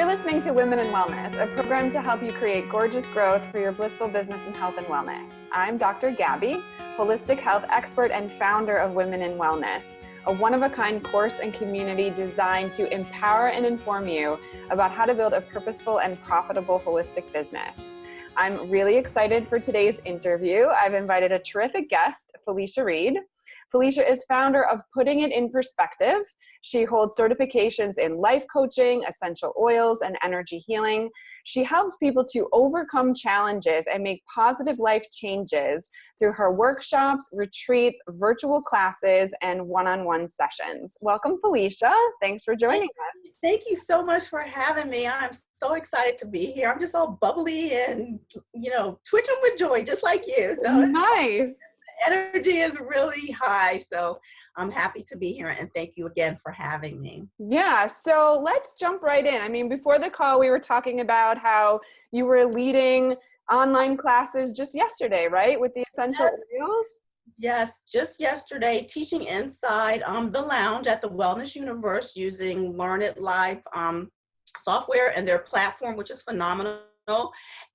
You're listening to Women in Wellness, a program to help you create gorgeous growth for your blissful business in health and wellness. I'm Dr. Gabby, holistic health expert and founder of Women in Wellness, a one-of-a-kind course and community designed to empower and inform you about how to build a purposeful and profitable holistic business. I'm really excited for today's interview. I've invited a terrific guest, Felicia Reed. Felicia is founder of Putting It in Perspective. She holds certifications in life coaching, essential oils, and energy healing. She helps people to overcome challenges and make positive life changes through her workshops, retreats, virtual classes, and one-on-one sessions. Welcome, Felicia. Thanks for joining us. Thank you so much for having me. I'm so excited to be here. I'm just all bubbly and, twitching with joy, just like you. So nice. Energy is really high, so I'm happy to be here, and thank you again for having me. Yeah, so let's jump right in. I mean, before the call, we were talking about how you were leading online classes just yesterday, right, with the essential oils? Yes, just yesterday, teaching inside the lounge at the Wellness Universe using Learn It Live software and their platform, which is phenomenal.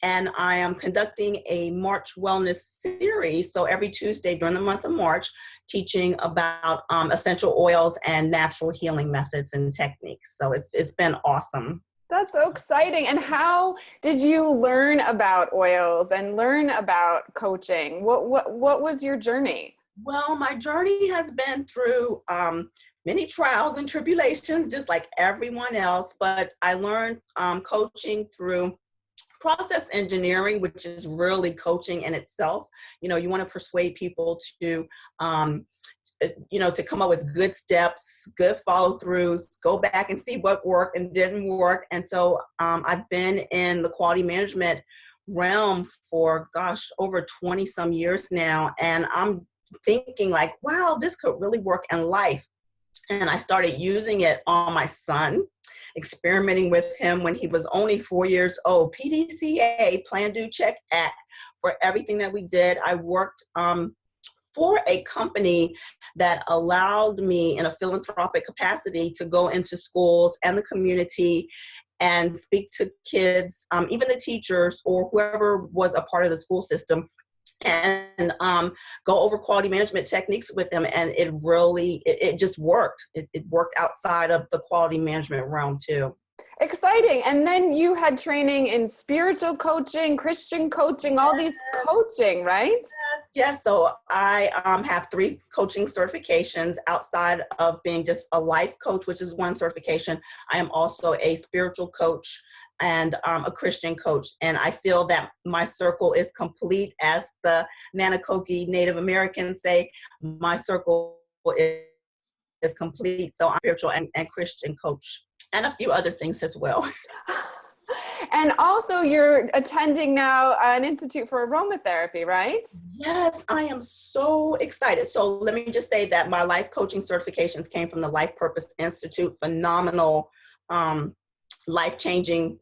And I am conducting a March Wellness series. So every Tuesday during the month of March, teaching about essential oils and natural healing methods and techniques. So it's been awesome. That's so exciting. And how did you learn about oils and learn about coaching? What was your journey? Well, my journey has been through many trials and tribulations, just like everyone else. But I learned coaching through process engineering, which is really coaching in itself. You want to persuade people to, to come up with good steps, good follow-throughs, go back and see what worked and didn't work. And so I've been in the quality management realm for, over 20 some years now. And I'm thinking like, wow, this could really work in life. And I started using it on my son, experimenting with him when he was only 4 years old. PDCA, Plan, Do, Check, Act, for everything that we did. I worked for a company that allowed me in a philanthropic capacity to go into schools and the community and speak to kids, even the teachers or whoever was a part of the school system, and go over quality management techniques with them. And it really, it just worked. It worked outside of the quality management realm too. Exciting. And then you had training in spiritual coaching, Christian coaching, all these coaching, right? Yes. So I have 3 coaching certifications outside of being just a life coach, which is one certification. I am also a spiritual coach and a Christian coach. And I feel that my circle is complete. As the Nanakoke Native Americans say, my circle is complete. So I'm spiritual and Christian coach, and a few other things as well. And also you're attending now an institute for aromatherapy, right? Yes, I am so excited. So let me just say that my life coaching certifications came from the Life Purpose Institute. Phenomenal, life-changing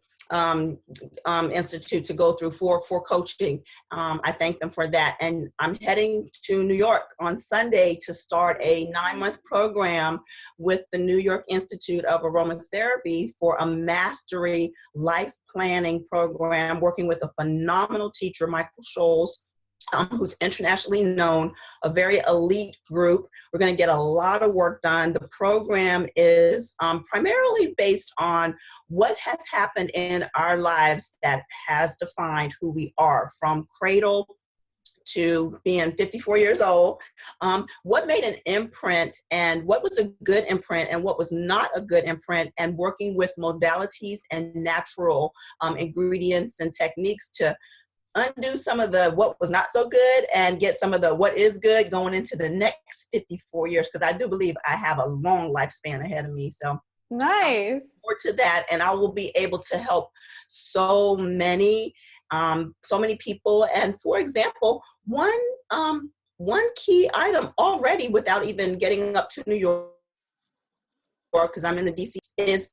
institute to go through for coaching. I thank them for that. And I'm heading to New York on Sunday to start a 9-month program with the New York Institute of Aromatherapy for a mastery life planning program, working with a phenomenal teacher, Michael Scholes, who's internationally known, a very elite group. We're going to get a lot of work done. The program is primarily based on what has happened in our lives that has defined who we are, from cradle to being 54 years old. What made an imprint, and what was a good imprint and what was not a good imprint, and working with modalities and natural ingredients and techniques to undo some of the what was not so good and get some of the what is good going into the next 54 years, because I do believe I have a long lifespan ahead of me. So nice. Forward to that, and I will be able to help so many people. And for example, one key item already, without even getting up to New York, because I'm in the DC, is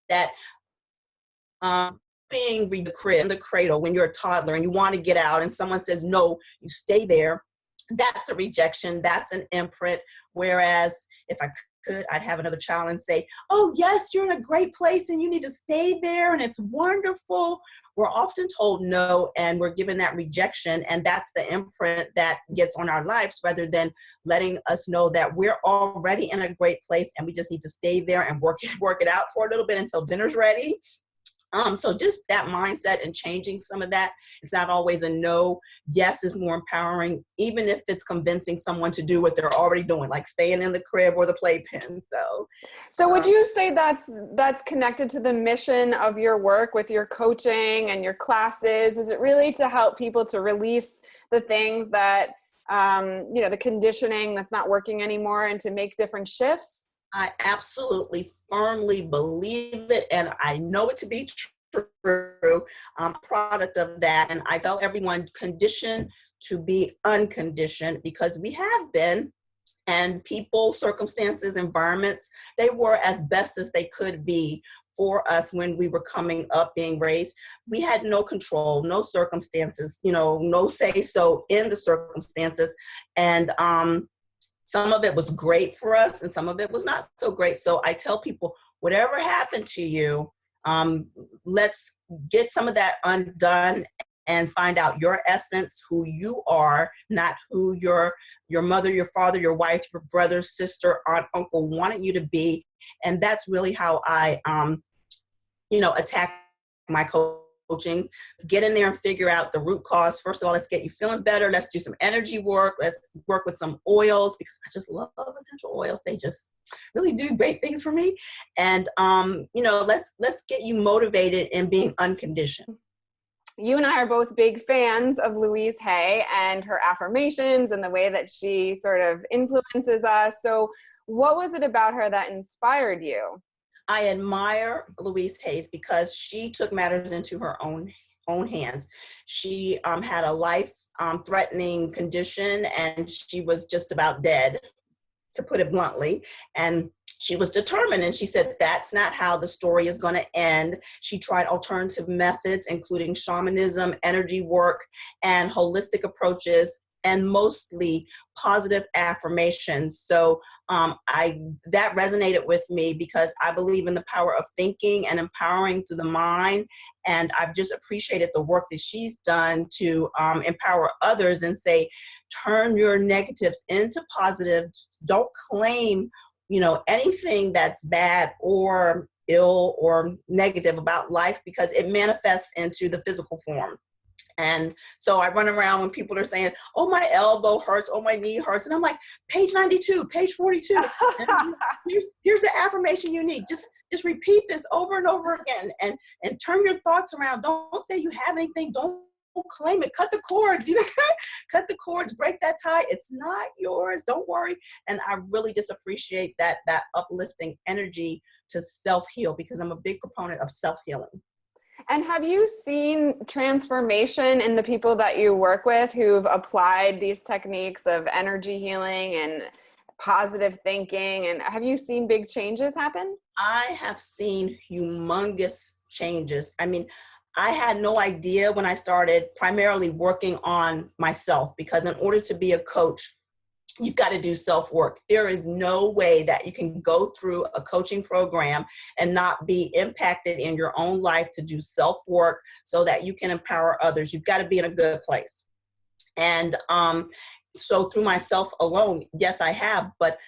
that being in the cradle when you're a toddler and you want to get out and someone says, no, you stay there. That's a rejection. That's an imprint. Whereas if I could, I'd have another child and say, oh, yes, you're in a great place and you need to stay there and it's wonderful. We're often told no, and we're given that rejection. And that's the imprint that gets on our lives, rather than letting us know that we're already in a great place and we just need to stay there and work it out for a little bit until dinner's ready. So just that mindset and changing some of that. It's not always a no. Yes is more empowering, even if it's convincing someone to do what they're already doing, like staying in the crib or the playpen. So would you say that's connected to the mission of your work with your coaching and your classes? Is it really to help people to release the things that, the conditioning that's not working anymore, and to make different shifts? I absolutely firmly believe it, and I know it to be true. I'm a product of that, and I tell everyone, condition to be unconditioned, because we have been, and people, circumstances, environments, they were as best as they could be for us when we were coming up, being raised. We had no control, no circumstances, no say so in the circumstances, and some of it was great for us and some of it was not so great. So I tell people, whatever happened to you, let's get some of that undone and find out your essence, who you are, not who your mother, your father, your wife, your brother, sister, aunt, uncle wanted you to be. And that's really how I, attack my coaching. Get in there and figure out the root cause. First of all, let's get you feeling better. Let's do some energy work. Let's work with some oils, because I just love essential oils. They just really do great things for me. And, let's get you motivated in being unconditioned. You and I are both big fans of Louise Hay and her affirmations and the way that she sort of influences us. So what was it about her that inspired you? I admire Louise Hay because she took matters into her own hands. She had a life-threatening condition, and she was just about dead, to put it bluntly. And she was determined, and she said, that's not how the story is going to end. She tried alternative methods, including shamanism, energy work, and holistic approaches, and mostly positive affirmations. So that resonated with me, because I believe in the power of thinking and empowering through the mind. And I've just appreciated the work that she's done to empower others and say, turn your negatives into positives. Don't claim, anything that's bad or ill or negative about life, because it manifests into the physical form. And so I run around when people are saying, oh, my elbow hurts, oh, my knee hurts. And I'm like, page 92, page 42. here's the affirmation you need. Just repeat this over and over again, and turn your thoughts around. Don't say you have anything. Don't claim it. Cut the cords. Cut the cords, break that tie. It's not yours. Don't worry. And I really just appreciate that uplifting energy to self-heal, because I'm a big proponent of self-healing. And have you seen transformation in the people that you work with who've applied these techniques of energy healing and positive thinking? And have you seen big changes happen? I have seen humongous changes. I mean, I had no idea when I started primarily working on myself, because in order to be a coach, you've got to do self-work. There is no way that you can go through a coaching program and not be impacted in your own life to do self-work so that you can empower others. You've got to be in a good place. And so through myself alone, yes, I have. But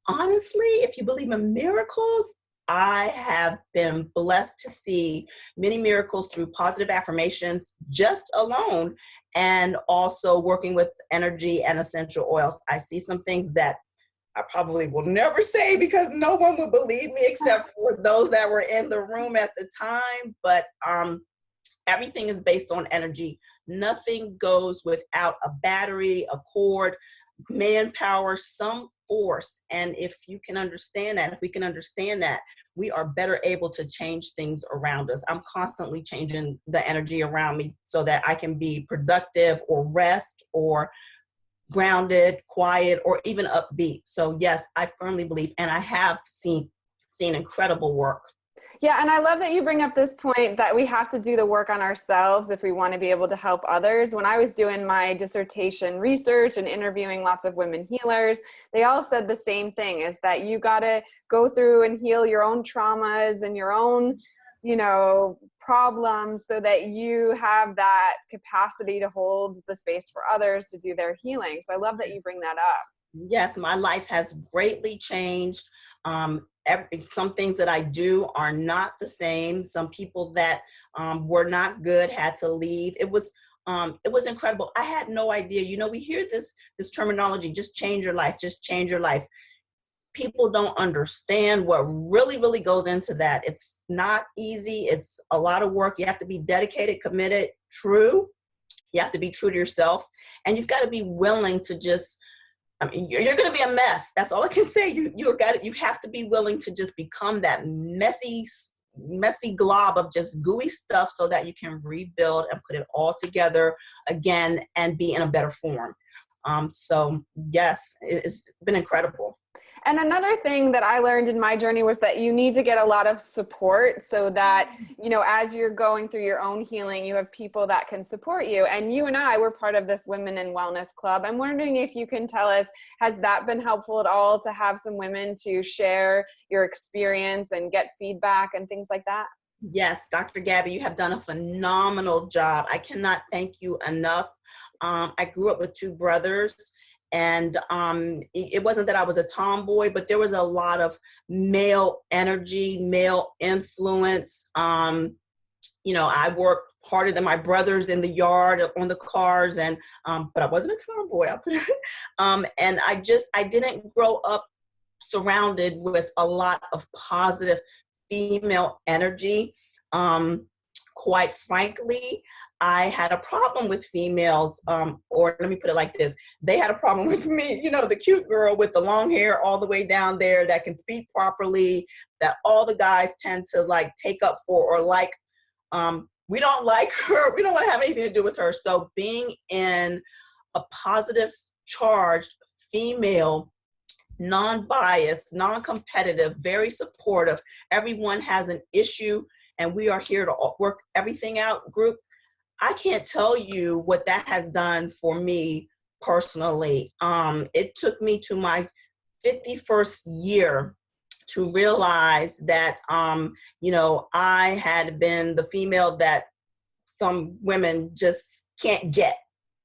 honestly, if you believe in miracles, I have been blessed to see many miracles through positive affirmations just alone, and also working with energy and essential oils. I see some things that I probably will never say, because no one would believe me except for those that were in the room at the time. But everything is based on energy. Nothing goes without a battery, a cord, manpower, some force. And if you can understand that, if we can understand that, we are better able to change things around us. I'm constantly changing the energy around me so that I can be productive or rest or grounded, quiet, or even upbeat. So yes, I firmly believe, and I have seen incredible work. Yeah, and I love that you bring up this point that we have to do the work on ourselves if we want to be able to help others. When I was doing my dissertation research and interviewing lots of women healers, they all said the same thing, is that you got to go through and heal your own traumas and your own, problems so that you have that capacity to hold the space for others to do their healing. So I love that you bring that up. Yes, my life has greatly changed. Some things that I do are not the same. Some people that were not good had to leave. It was incredible. I had no idea. We hear this terminology, just change your life, just change your life. People don't understand what really, really goes into that. It's not easy. It's a lot of work. You have to be dedicated, committed, true. You have to be true to yourself. And you've got to be willing to just, you're going to be a mess. That's all I can say. You have to be willing to just become that messy glob of just gooey stuff so that you can rebuild and put it all together again and be in a better form. So yes, it's been incredible. And another thing that I learned in my journey was that you need to get a lot of support so that, as you're going through your own healing, you have people that can support you. And you and I were part of this Women in Wellness Club. I'm wondering if you can tell us, has that been helpful at all to have some women to share your experience and get feedback and things like that? Yes, Dr. Gabby, you have done a phenomenal job. I cannot thank you enough. I grew up with two brothers. And it wasn't that I was a tomboy, but there was a lot of male energy, male influence. I worked harder than my brothers in the yard, on the cars, and but I wasn't a tomboy. And I didn't grow up surrounded with a lot of positive female energy. Quite frankly, I had a problem with females, or let me put it like this. They had a problem with me, the cute girl with the long hair all the way down there that can speak properly, that all the guys tend to take up for or like. We don't like her. We don't want to have anything to do with her. So being in a positive, charged female, non-biased, non-competitive, very supportive, everyone has an issue and we are here to work everything out group. I can't tell you what that has done for me personally. It took me to my 51st year to realize that, I had been the female that some women just can't get.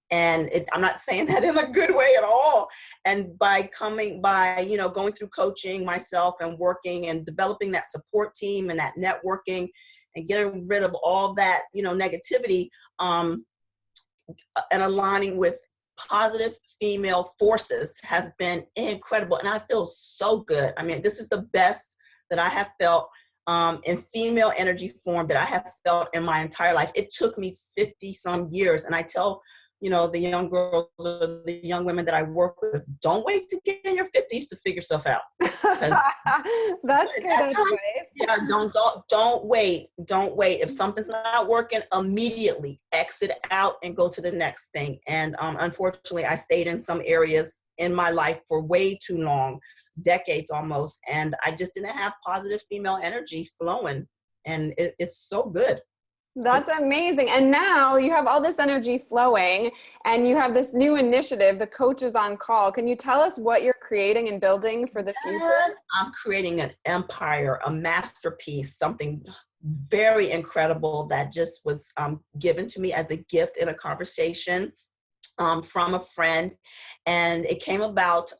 And I'm not saying that in a good way at all. And by going through coaching myself and working and developing that support team and that networking and getting rid of all that, negativity, and aligning with positive female forces has been incredible. And I feel so good. I mean, this is the best that I have felt in female energy form that I have felt in my entire life. It took me 50 some years. And I tell the young girls or the young women that I work with, don't wait to get in your 50s to figure stuff out. That's good advice. Yeah, don't wait. Don't wait. If something's not working, immediately exit out and go to the next thing. And unfortunately, I stayed in some areas in my life for way too long, decades almost, and I just didn't have positive female energy flowing. And it's so good. That's amazing. And now you have all this energy flowing and you have this new initiative, the Coaches on Call. Can you tell us what you're creating and building for the future? Yes, I'm creating an empire, a masterpiece, something very incredible that just was given to me as a gift in a conversation from a friend. And it came about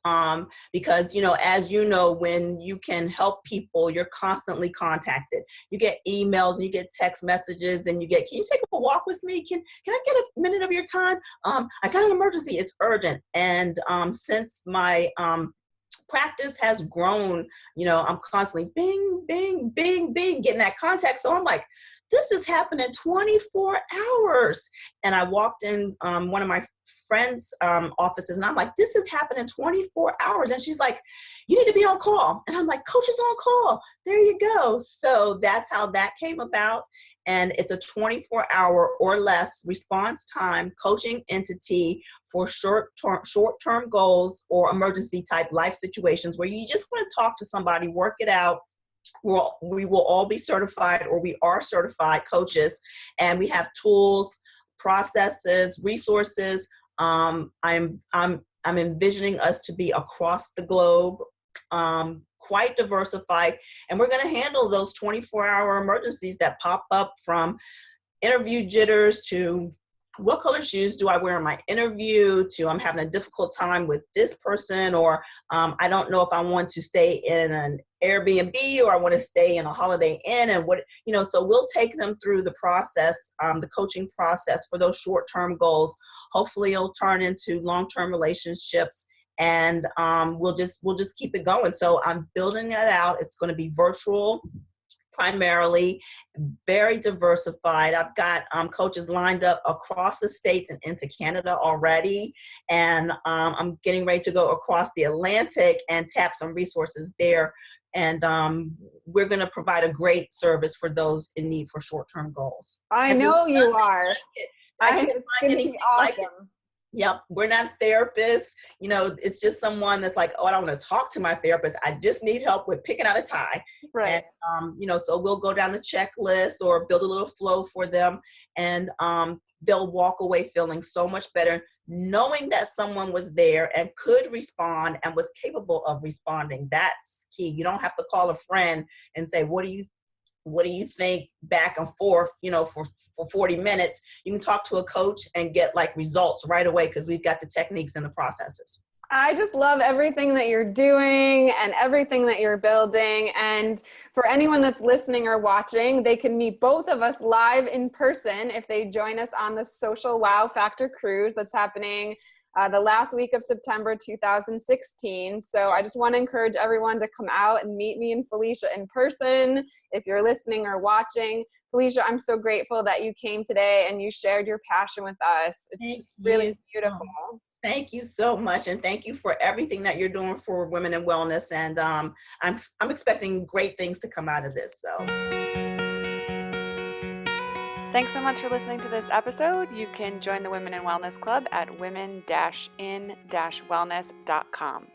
because, as you know, when you can help people, you're constantly contacted. You get emails and you get text messages and you get, can you take a walk with me? Can I get a minute of your time? I got an emergency. It's urgent. And since my practice has grown, I'm constantly bing, bing, bing, bing, getting that contact. So I'm like, this is happening 24 hours. And I walked in one of my friend's offices and I'm like, this is happening 24 hours. And she's like, you need to be on call. And I'm like, Coaches on Call. There you go. So that's how that came about. And it's a 24-hour or less response time coaching entity for short-term goals or emergency type life situations where you just want to talk to somebody, work it out, we will all be certified, or we are certified coaches, and we have tools, processes, resources. I'm envisioning us to be across the globe, quite diversified, and we're going to handle those 24-hour emergencies that pop up, from interview jitters to what color shoes do I wear in my interview, to I'm having a difficult time with this person, or I don't know if I want to stay in an Airbnb or I want to stay in a Holiday Inn, and so we'll take them through the process, the coaching process for those short-term goals. Hopefully it'll turn into long-term relationships, and we'll just keep it going. So I'm building that out. It's going to be virtual primarily, very diversified. I've got coaches lined up across the states and into Canada already. And I'm getting ready to go across the Atlantic and tap some resources there. And we're going to provide a great service for those in need for short-term goals. I know you are. I can't find anything like it. Awesome. Yep, we're not therapists. It's just someone that's like, oh, I don't want to talk to my therapist. I just need help with picking out a tie. Right. And, so we'll go down the checklist or build a little flow for them. And they'll walk away feeling so much better, knowing that someone was there and could respond and was capable of responding. That's key. You don't have to call a friend and say, what do you think, back and forth, for 40 minutes. You can talk to a coach and get results right away, because we've got the techniques and the processes. I just love everything that you're doing and everything that you're building. And for anyone that's listening or watching, they can meet both of us live in person if they join us on the Social Wow Factor Cruise that's happening the last week of September 2016. So I just want to encourage everyone to come out and meet me and Felicia in person if you're listening or watching. Felicia, I'm so grateful that you came today and you shared your passion with us. It's just really beautiful. Thank you so much, and thank you for everything that you're doing for women in wellness. And I'm expecting great things to come out of this. So. Thanks so much for listening to this episode. You can join the Women in Wellness Club at women-in-wellness.com.